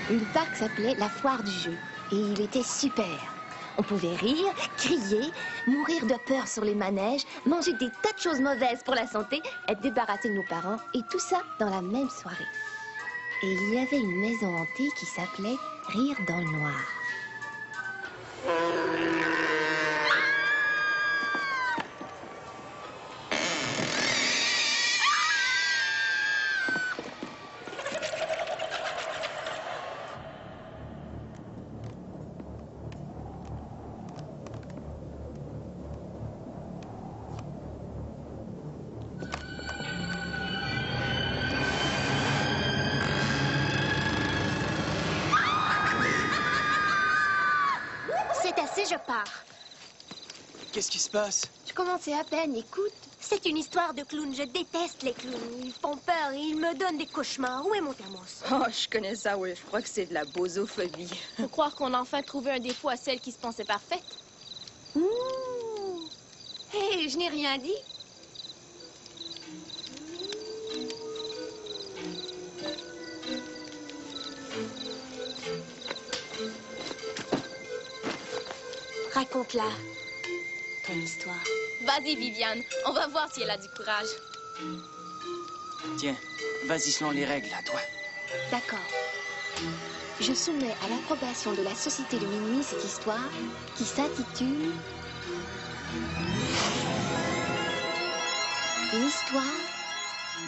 Le parc s'appelait la foire du jeu et il était super. On pouvait rire, crier, mourir de peur sur les manèges, manger des tas de choses mauvaises pour la santé, être débarrassé de nos parents et tout ça dans la même soirée. Et il y avait une maison hantée qui s'appelait Rire dans le noir. C'est assez, je pars. Qu'est-ce qui se passe? Je commençais à peine, écoute. C'est une histoire de clown. Je déteste les clowns. Ils font peur et ils me donnent des cauchemars. Où est mon thermos? Oh, je connais ça, oui. Je crois que c'est de la bosophobie. Faut croire qu'on a enfin trouvé un défaut à celle qui se pensait parfaite. Ouh! Hé, je n'ai rien dit. Raconte-la. Ton histoire. Vas-y, Viviane. On va voir si elle a du courage. Tiens, vas-y selon les règles, à toi. D'accord. Je soumets à l'approbation de la Société de minuit cette histoire qui s'intitule L'histoire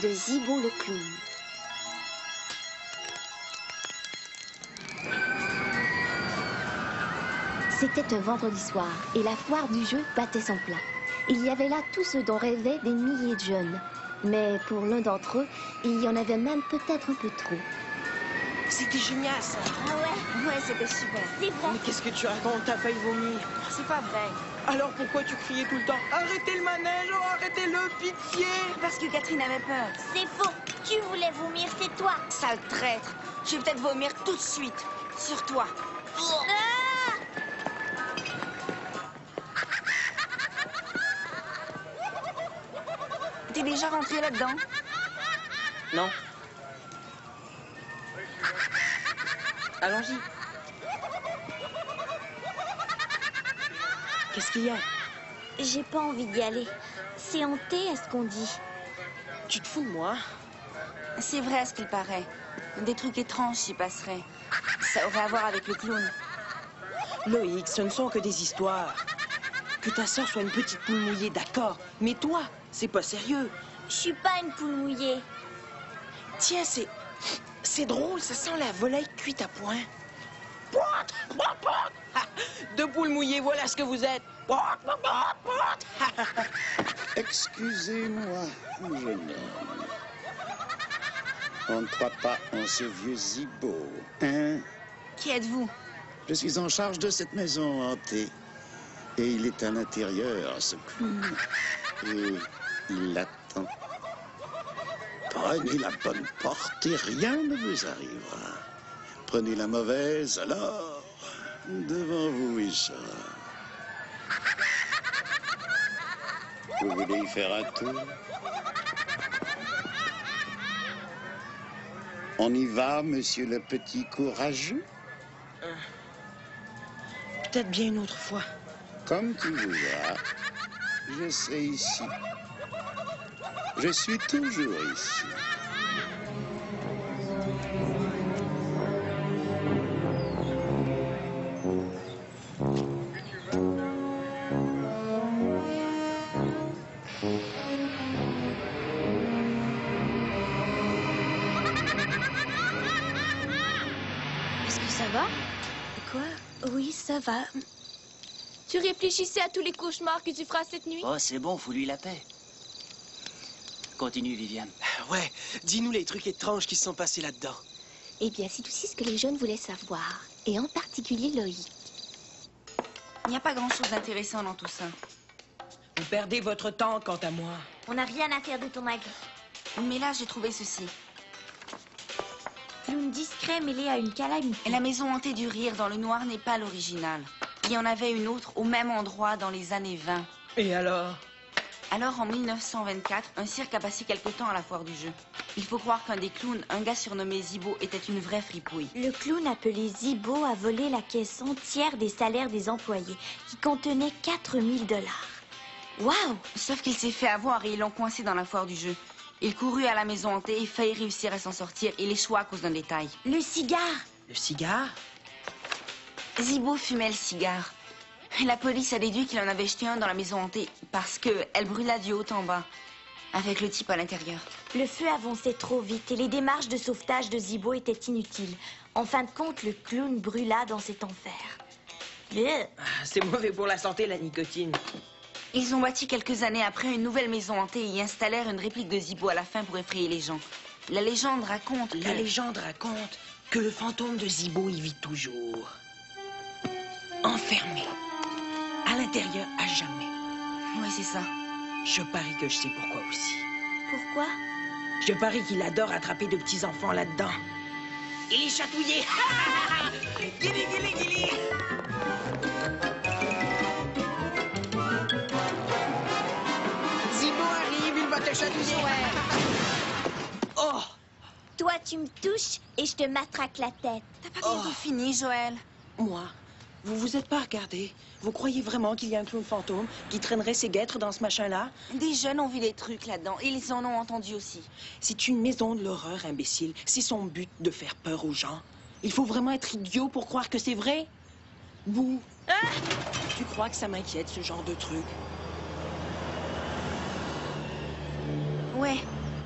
de Zibo le clown. C'était un vendredi soir et la foire du jeu battait son plein. Il y avait là tout ce dont rêvaient des milliers de jeunes. Mais pour l'un d'entre eux, il y en avait même peut-être un peu trop. C'était génial, ça. Ah ouais, c'était super. C'est vrai. Mais qu'est-ce que tu racontes? T'as failli vomir. C'est pas vrai. Alors pourquoi tu criais tout le temps? Arrêtez le manège, oh, arrêtez-le, pitié! Parce que Catherine avait peur. C'est faux. Tu voulais vomir, c'est toi. Sale traître. Je vais peut-être vomir tout de suite. Sur toi. T'es déjà rentré là-dedans? Non. Allons-y. Qu'est-ce qu'il y a? J'ai pas envie d'y aller. C'est hanté, est-ce qu'on dit? Tu te fous de moi? C'est vrai à ce qu'il paraît. Des trucs étranges s'y passeraient. Ça aurait à voir avec le clown. Loïc, ce ne sont que des histoires. Que ta sœur soit une petite poule mouillée, d'accord. Mais toi, c'est pas sérieux. Je suis pas une poule mouillée. Tiens, c'est drôle, ça sent la volaille cuite à point. Deux poules mouillées, voilà ce que vous êtes. Excusez-moi, jeune homme. On ne croit pas en ce vieux zibo, hein? Qui êtes-vous? Je suis en charge de cette maison hantée. Et il est à l'intérieur, ce clown. Et il l'attend. Prenez la bonne porte et rien ne vous arrivera. Prenez la mauvaise, alors, devant vous il sera. Vous voulez y faire un tour? On y va, monsieur le petit courageux? Peut-être bien une autre fois. Comme tu voudras, je serai ici. Je suis toujours ici. Est-ce que ça va? Quoi? Oui, ça va. Tu réfléchissais à tous les cauchemars que tu feras cette nuit? Oh, c'est bon, fous-lui la paix. Continue, Viviane. Ouais, dis-nous les trucs étranges qui se sont passés là-dedans. Eh bien, c'est aussi ce que les jeunes voulaient savoir, et en particulier Loïc. Il n'y a pas grand-chose d'intéressant dans tout ça. Vous perdez votre temps, quant à moi. On n'a rien à faire de ton avis. Mais là, j'ai trouvé ceci. Clown discret mêlé à une calamité. Et la maison hantée du rire dans le noir n'est pas l'original. Il y en avait une autre au même endroit dans les années 20. Et alors? Alors, en 1924, un cirque a passé quelque temps à la foire du jeu. Il faut croire qu'un des clowns, un gars surnommé Zibo, était une vraie fripouille. Le clown appelé Zibo a volé la caisse entière des salaires des employés, qui contenait 4 000 $. Waouh! Sauf qu'il s'est fait avoir et ils l'ont coincé dans la foire du jeu. Il courut à la maison hantée et faillit réussir à s'en sortir. Il échoua à cause d'un détail. Le cigare! Le cigare? Zibo fumait le cigare. La police a déduit qu'il en avait jeté un dans la maison hantée parce qu'elle brûla du haut en bas, avec le type à l'intérieur. Le feu avançait trop vite et les démarches de sauvetage de Zibo étaient inutiles. En fin de compte, le clown brûla dans cet enfer. Bleh. C'est mauvais pour la santé, la nicotine. Ils ont bâti quelques années après une nouvelle maison hantée et y installèrent une réplique de Zibo à la fin pour effrayer les gens. La légende raconte que... La légende raconte que le fantôme de Zibo y vit toujours. Enfermé. À l'intérieur, à jamais. Oui, c'est ça. Je parie que je sais pourquoi aussi. Pourquoi? Je parie qu'il adore attraper de petits enfants là-dedans. Et les chatouiller. Guili, guili, guili. Zibo arrive, il va te chatouiller. Oh! Toi, tu me touches et je te matraque la tête. T'as pas bientôt fini, Joël? Moi? Vous vous êtes pas regardé? Vous croyez vraiment qu'il y a un clown fantôme qui traînerait ses guêtres dans ce machin-là? Des jeunes ont vu des trucs là-dedans et ils en ont entendu aussi. C'est une maison de l'horreur, imbécile. C'est son but de faire peur aux gens. Il faut vraiment être idiot pour croire que c'est vrai? Bouh! Ah! Tu crois que ça m'inquiète, ce genre de truc? Ouais,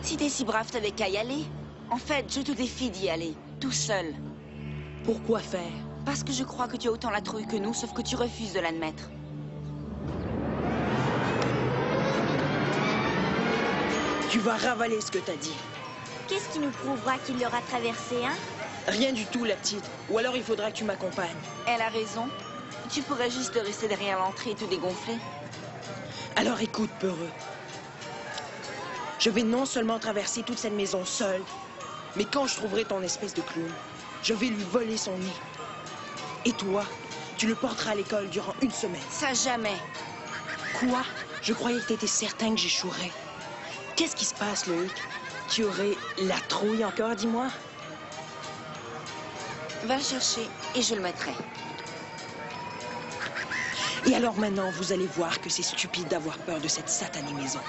si t'es si brave, t'avais qu'à y aller. En fait, je te défie d'y aller, tout seul. Pourquoi faire? Parce que je crois que tu as autant la trouille que nous, sauf que tu refuses de l'admettre. Tu vas ravaler ce que t'as dit. Qu'est-ce qui nous prouvera qu'il l'aura traversé, hein? Rien du tout, la petite. Ou alors il faudra que tu m'accompagnes. Elle a raison. Tu pourrais juste rester derrière l'entrée et te dégonfler. Alors écoute, peureux. Je vais non seulement traverser toute cette maison seule, mais quand je trouverai ton espèce de clown, je vais lui voler son nid. Et toi, tu le porteras à l'école durant 1 semaine. Ça, jamais. Quoi? Je croyais que t'étais certain que j'échouerais. Qu'est-ce qui se passe, Loïc? Tu aurais la trouille encore, dis-moi? Va le chercher et je le mettrai. Et alors maintenant, vous allez voir que c'est stupide d'avoir peur de cette satanée maison.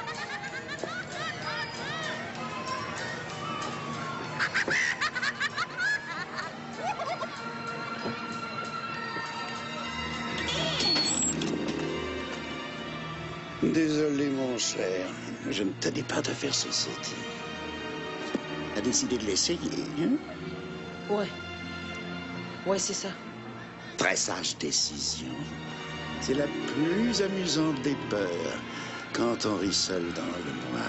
Désolé, mon cher. Je ne t'avais pas de faire société. T'as décidé de l'essayer, hein? Ouais. Ouais, c'est ça. Très sage décision. C'est la plus amusante des peurs quand on rit seul dans le noir.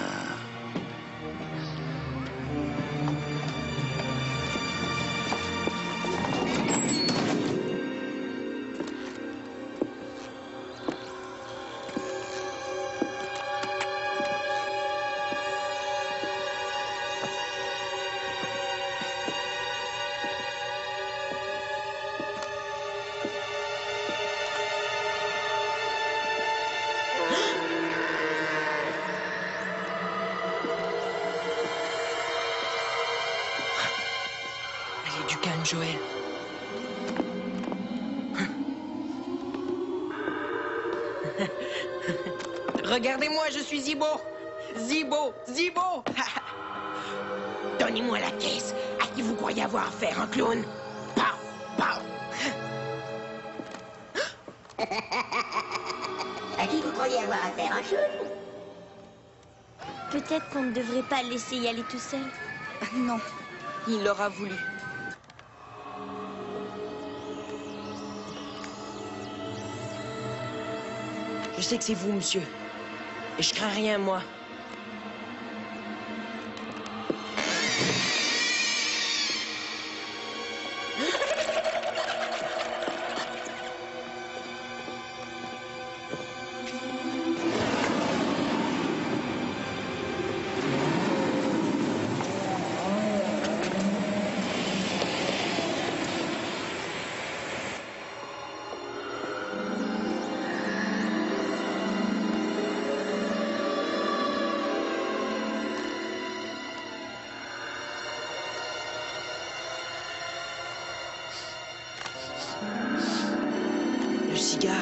Allez, du calme, Joël. Regardez-moi, je suis Zibo. Zibo, Zibo. Donnez-moi la caisse. À qui vous croyez avoir affaire, un clown? Pow, pow. À qui vous croyez avoir affaire, un clown? Peut-être qu'on ne devrait pas le laisser y aller tout seul. Non, il l'aura voulu. Je sais que c'est vous, monsieur. Et je crains rien, moi. Le cigare.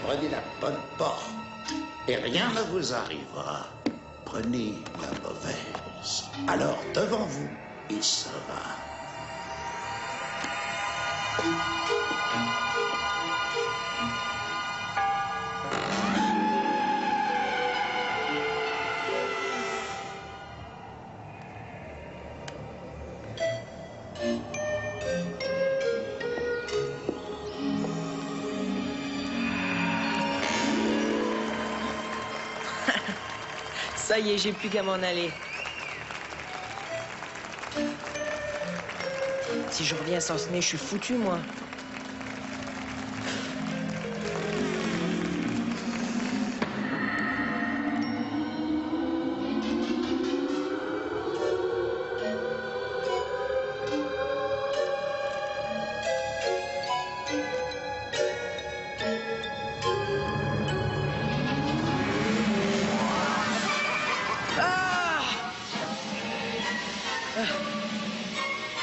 Prenez la bonne porte et rien ne vous arrivera. Prenez la mauvaise. Alors, devant vous, il sera. Ça y est, j'ai plus qu'à m'en aller. Si je reviens sans ce nez, je suis foutu, moi.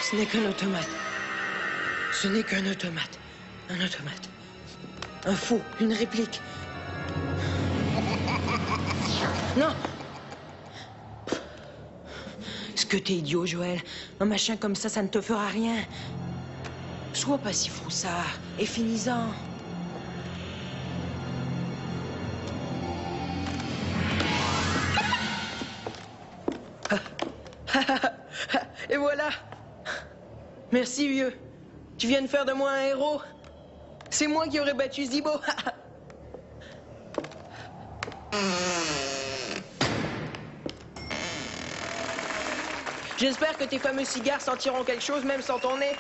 Ce n'est qu'un automate. Ce n'est qu'un automate. Un automate. Un faux, une réplique. Non! Est-ce que t'es idiot, Joël? Un machin comme ça ne te fera rien. Sois pas si froussard et finis-en. Et voilà. Merci, vieux. Tu viens de faire de moi un héros. C'est moi qui aurais battu Zibo. J'espère que tes fameux cigares sentiront quelque chose, même sans ton nez.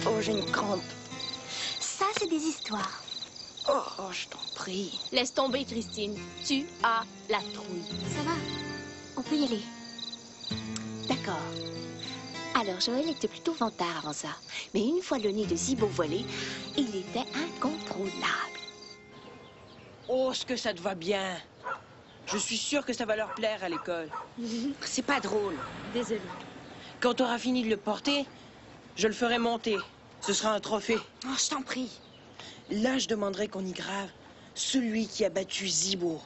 Oh, j'ai une crampe. Ça, c'est des histoires. Oh, je t'en prie. Laisse tomber, Christine. Tu as la trouille. Ça va. On peut y aller. D'accord. Alors, Joël était plutôt vantard avant ça. Mais une fois le nez de Zibo volé, il était incontrôlable. Oh, ce que ça te va bien. Je suis sûre que ça va leur plaire à l'école. C'est pas drôle. Désolée. Quand t'auras fini de le porter, je le ferai monter. Ce sera un trophée. Oh, je t'en prie. Là, je demanderai qu'on y grave celui qui a battu Zibo.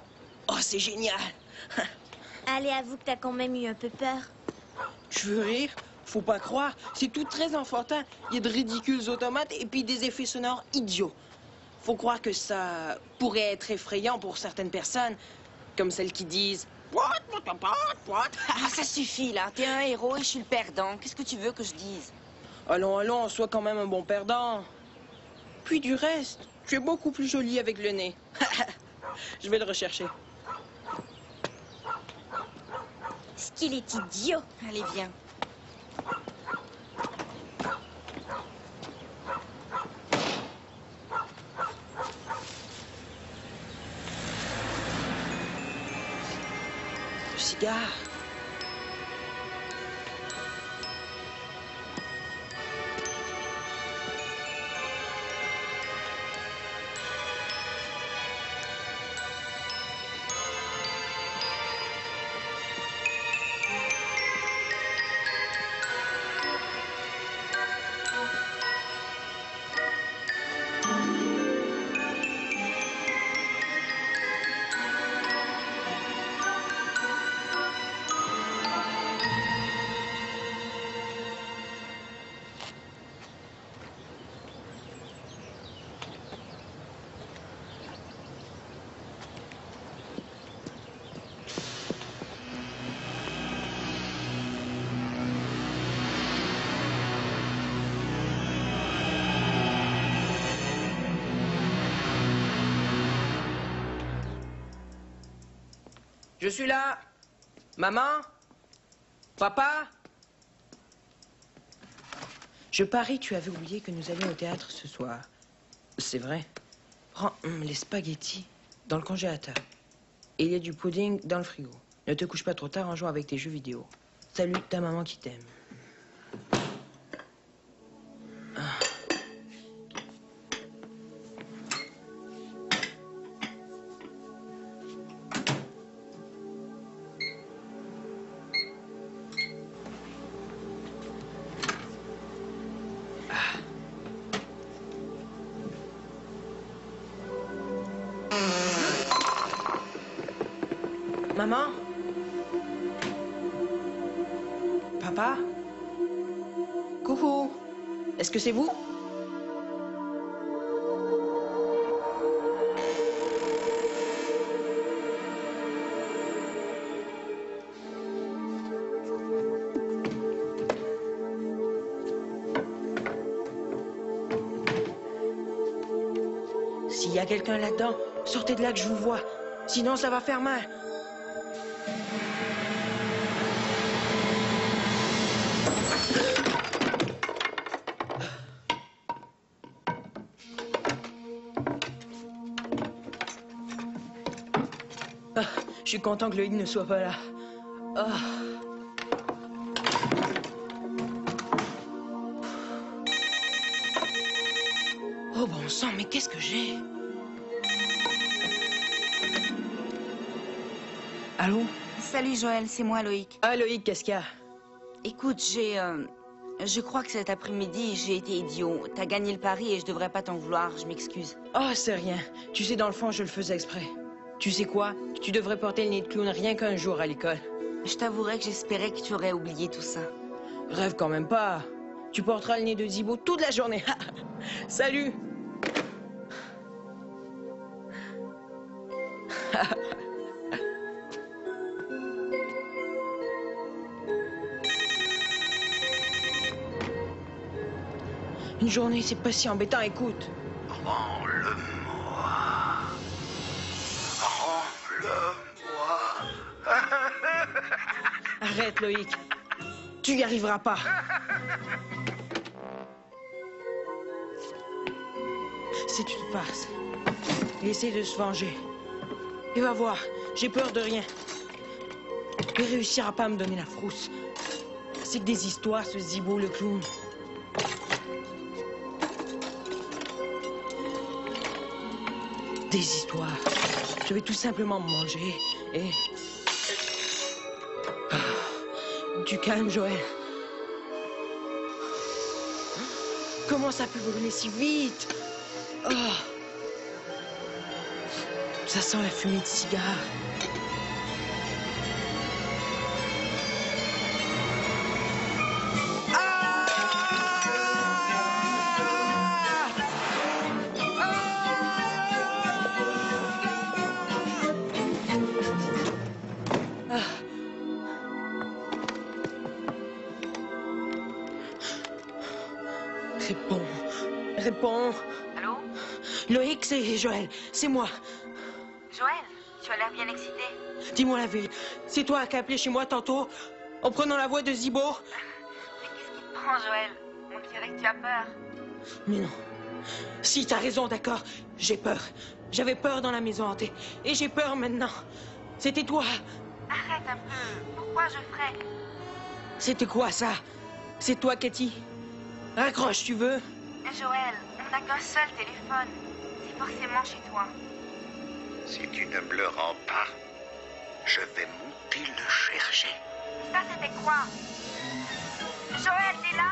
Oh, c'est génial. Allez, avoue que t'as quand même eu un peu peur. Tu veux rire? Faut pas croire. C'est tout très enfantin. Il y a de ridicules automates et puis des effets sonores idiots. Faut croire que ça pourrait être effrayant pour certaines personnes, comme celles qui disent « What? Ah, ça suffit, là. T'es un héros et je suis le perdant. Qu'est-ce que tu veux que je dise? Allons, allons, sois quand même un bon perdant. Puis du reste, tu es beaucoup plus jolie avec le nez. Je vais le rechercher. Ce qu'il est idiot. Allez, viens. Le cigare. Je suis là. Maman? Papa? Je parie que tu avais oublié que nous allions au théâtre ce soir. C'est vrai. Prends les spaghettis dans le congélateur. Et il y a du pudding dans le frigo. Ne te couche pas trop tard en jouant avec tes jeux vidéo. Salut ta maman qui t'aime. Maman? Papa? Coucou? Est-ce que c'est vous? S'il y a quelqu'un là-dedans, sortez de là que je vous vois. Sinon, ça va faire mal. Ah, je suis content que Loïc ne soit pas là. Ah. Oh bon sang, mais qu'est-ce que j'ai? Allô? Salut Joël, c'est moi Loïc. Ah Loïc, qu'est-ce qu'il y a? Écoute, je crois que cet après-midi, j'ai été idiot. T'as gagné le pari et je devrais pas t'en vouloir, je m'excuse. Oh, c'est rien. Tu sais, dans le fond, je le faisais exprès. Tu sais quoi? Tu devrais porter le nez de clown rien qu'un jour à l'école. Je t'avouerais que j'espérais que tu aurais oublié tout ça. Rêve quand même pas. Tu porteras le nez de Zibo toute la journée. Salut! Une journée, c'est pas si embêtant, écoute. Rends-le-moi. Rends-le-moi. Arrête, Loïc. Tu y arriveras pas. C'est une farce. Il essaie de se venger. Et va voir, j'ai peur de rien. Il réussira pas à me donner la frousse. C'est que des histoires, ce Zibo, le clown. Des histoires. Je vais tout simplement me manger et... Ah, du calme, Joël. Comment ça peut brûler si vite? Oh. Ça sent la fumée de cigare. Réponds. Réponds. Allô? Loïc, c'est Joël. C'est moi. Joël, tu as l'air bien excité. Dis-moi la vérité. C'est toi qui as appelé chez moi tantôt en prenant la voix de Zibo? Mais qu'est-ce qui te prend, Joël? On dirait que tu as peur. Mais non. Si, t'as raison, d'accord. J'ai peur. J'avais peur dans la maison hantée. Et j'ai peur maintenant. C'était toi. Arrête un peu. Pourquoi je ferais? C'était quoi, ça? C'est toi, Katy? Raccroche, tu veux? Joël, on n'a qu'un seul téléphone. C'est forcément chez toi. Si tu ne me le rends pas, je vais monter le chercher. Ça, c'était quoi? Joël, t'es là?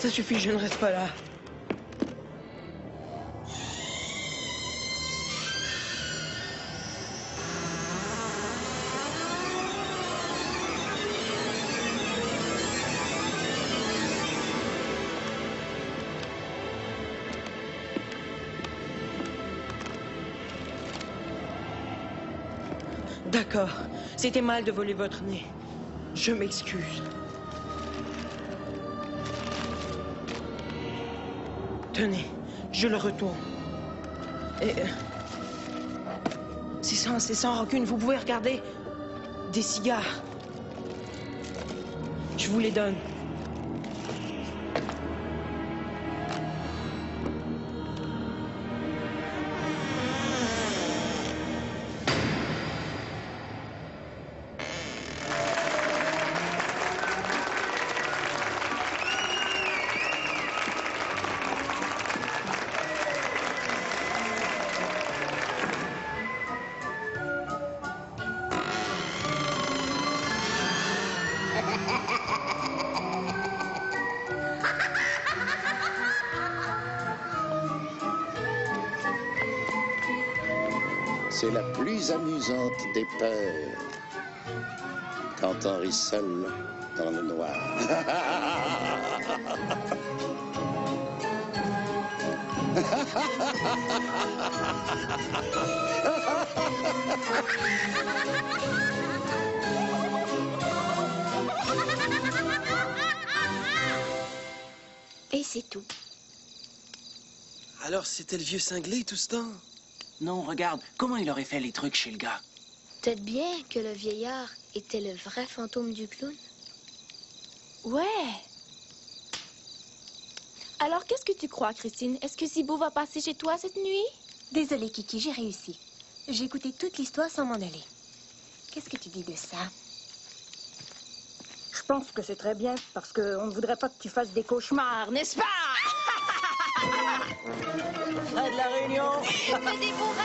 Ça suffit, je ne reste pas là. D'accord. C'était mal de voler votre nez. Je m'excuse. Tenez, je le retourne. Et... c'est sans rancune. Vous pouvez regarder. Des cigares. Je vous les donne. C'est la plus amusante des peurs quand on rit seul dans le noir. Et c'est tout. Alors c'était le vieux cinglé tout ce temps? Non, regarde, comment il aurait fait les trucs chez le gars? Peut-être bien que le vieillard était le vrai fantôme du clown. Ouais. Alors, qu'est-ce que tu crois, Christine? Est-ce que Zibo va passer chez toi cette nuit? Désolée, Kiki, j'ai réussi. J'ai écouté toute l'histoire sans m'en aller. Qu'est-ce que tu dis de ça? Je pense que c'est très bien, parce qu'on ne voudrait pas que tu fasses des cauchemars, n'est-ce pas? Fin de la réunion. Faisez vos rêves!